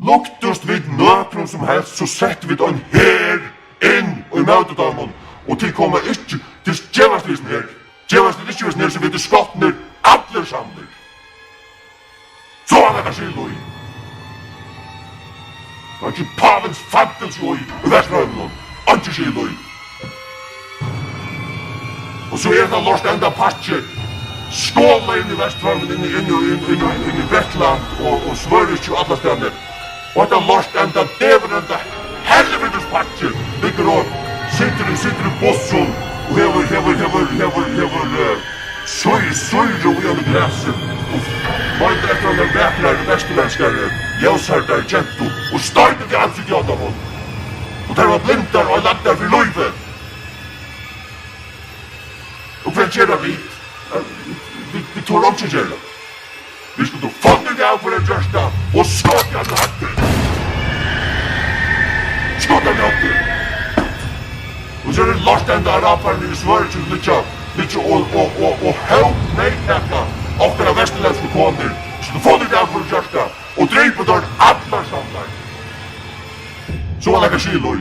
luktust vid nøkron som helst, så sett vid en her inn og i møtedamon, og til koma ikkje til djevastlisen her. Djevastlisen ikkje vis nere, så vid skottner alle samler. Så han er skildo i. Det er ikke pavens fantels jo i Vestrøymon, ikke skildo i. Og så er det lort enda patje, skåla inn i Vestrøymon, inn i Bretland, og Svørisk og alle stedene. Og det er lort enda deverenda helvetes patje, ligger og sitter i bossen, og hever søyre og gjør græset, og møter etter han vekrare vesterlandskare, jævsardar, gentu, og startet i ansikt i åndamon. Og der var blindar og lagdar for løyve. Og hva gjerra vi? Vi tål ikke gjerra. Vi skulle fanne det av for en gjørsta, og skått han hattet. Skått han hattet. Og så er det lort enda raparen i Svørisk og høy neiknekka okkara vesterlandske koner, så du får det av for en gjørsta, og dreipa der alla samlar. Så var det ikke skiløy.